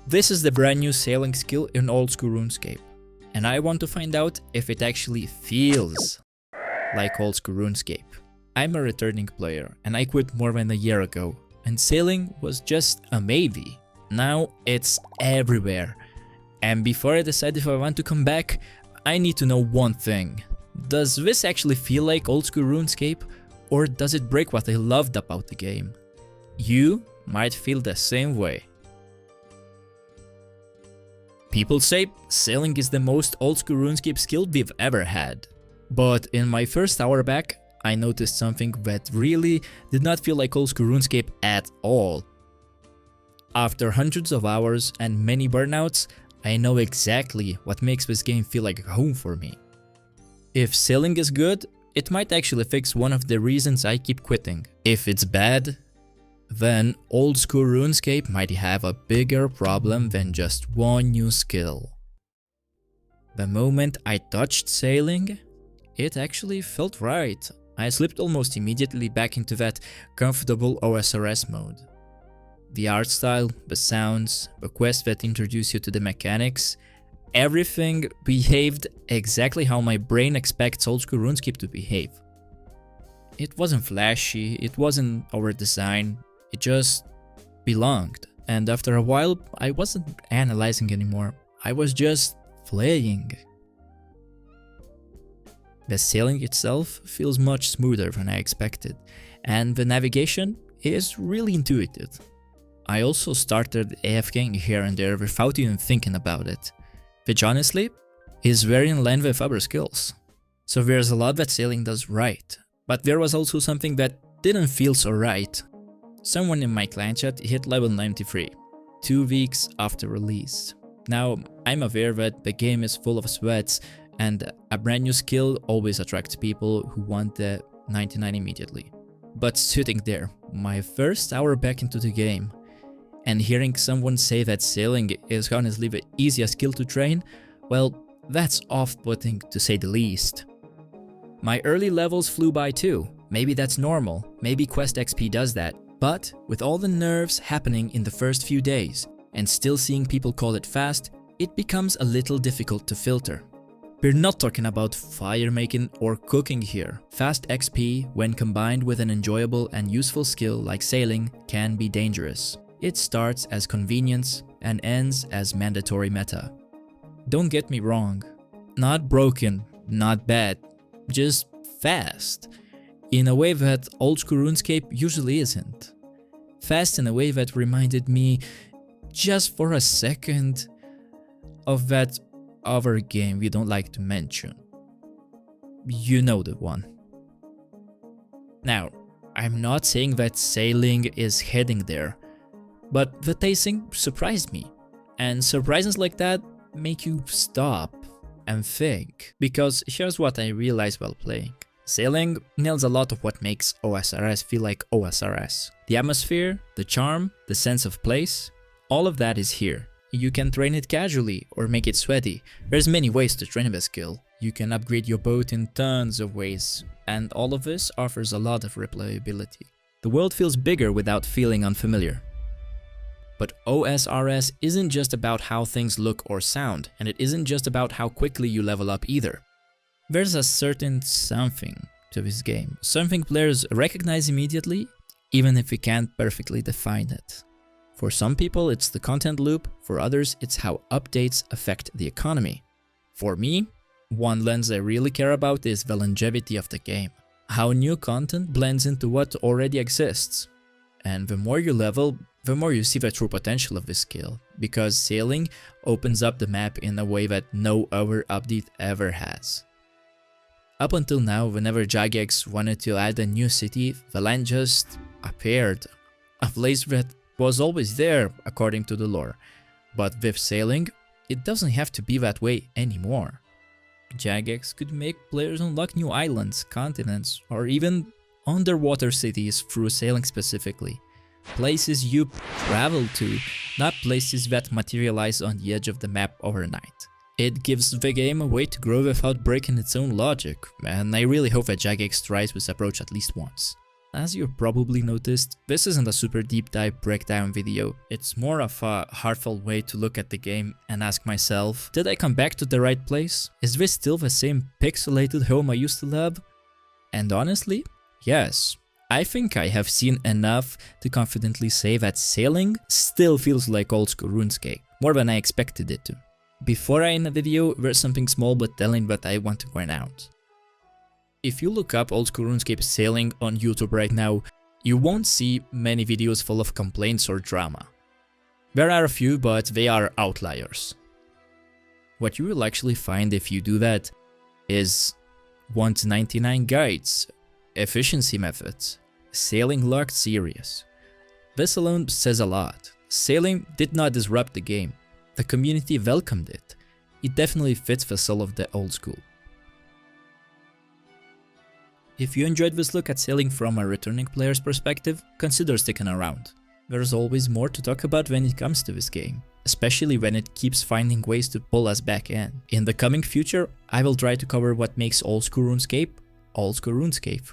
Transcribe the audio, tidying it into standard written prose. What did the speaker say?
This is the brand new sailing skill in Old School RuneScape, and I want to find out if it actually feels like Old School RuneScape. I'm a returning player and I quit more than a year ago, and sailing was just a maybe. Now it's everywhere, and before I decide if I want to come back, I need to know one thing. Does this actually feel like Old School RuneScape, or does it break what I loved about the game? You might feel the same way. People say sailing is the most Old School RuneScape skill we've ever had. But in my first hour back, I noticed something that really did not feel like Old School RuneScape at all. After hundreds of hours and many burnouts, I know exactly what makes this game feel like home for me. If sailing is good, it might actually fix one of the reasons I keep quitting. If it's bad, then Old School RuneScape might have a bigger problem than just one new skill. The moment I touched sailing, it actually felt right. I slipped almost immediately back into that comfortable OSRS mode. The art style, the sounds, the quests that introduce you to the mechanics, everything behaved exactly how my brain expects Old School RuneScape to behave. It wasn't flashy, it wasn't over-designed, it just belonged. And after a while, I wasn't analyzing anymore, I was just playing. The sailing itself feels much smoother than I expected, and the navigation is really intuitive. I also started AFKing here and there without even thinking about it, which honestly is very in line with other skills. So there's a lot that sailing does right, but there was also something that didn't feel so right. Someone in my clan chat hit level 93, 2 weeks after release. Now, I'm aware that the game is full of sweats, and a brand new skill always attracts people who want the 99 immediately. But sitting there, my first hour back into the game, and hearing someone say that sailing is honestly the easiest skill to train, well, that's off-putting to say the least. My early levels flew by too. Maybe that's normal, maybe Quest XP does that, but with all the nerves happening in the first few days, and still seeing people call it fast, it becomes a little difficult to filter. We're not talking about fire making or cooking here. Fast XP, when combined with an enjoyable and useful skill like sailing, can be dangerous. It starts as convenience and ends as mandatory meta. Don't get me wrong, not broken, not bad, just fast, in a way that Old School RuneScape usually isn't. Fast in a way that reminded me, just for a second, of that other game we don't like to mention. You know the one. Now, I'm not saying that sailing is heading there, but the pacing surprised me, and surprises like that make you stop and think, because here's what I realized while playing. Sailing nails a lot of what makes OSRS feel like OSRS. The atmosphere, the charm, the sense of place, all of that is here. You can train it casually or make it sweaty. There's many ways to train the skill. You can upgrade your boat in tons of ways, and all of this offers a lot of replayability. The world feels bigger without feeling unfamiliar. But OSRS isn't just about how things look or sound, and it isn't just about how quickly you level up either. There's a certain something to this game, something players recognize immediately, even if we can't perfectly define it. For some people it's the content loop, for others it's how updates affect the economy. For me, one lens I really care about is the longevity of the game, how new content blends into what already exists. And the more you level, the more you see the true potential of this skill, because sailing opens up the map in a way that no other update ever has. Up until now, whenever Jagex wanted to add a new city, the land just appeared, a place that was always there according to the lore. But with sailing, it doesn't have to be that way anymore. Jagex could make players unlock new islands, continents, or even underwater cities through sailing specifically. Places you travel to, not places that materialize on the edge of the map overnight. It gives the game a way to grow without breaking its own logic, and I really hope that Jagex tries this approach at least once. as you probably noticed, this isn't a super deep dive breakdown video. It's more of a heartfelt way to look at the game and ask myself, did I come back to the right place? Is this still the same pixelated home I used to love? And honestly, yes. I think I have seen enough to confidently say that sailing still feels like old school RuneScape, more than I expected it to. Before I end the video, there's something small but telling that I want to point out. If you look up Old School RuneScape sailing on YouTube right now, you won't see many videos full of complaints or drama. There are a few, but they are outliers. What you will actually find if you do that is 1 to 99 guides, efficiency methods, sailing locked series. This alone says a lot. Sailing did not disrupt the game. The community welcomed it. It definitely fits the soul of the old school. If you enjoyed this look at sailing from a returning player's perspective, consider sticking around. There's always more to talk about when it comes to this game, especially when it keeps finding ways to pull us back in. In the coming future, I will try to cover what makes Old School RuneScape Old School RuneScape.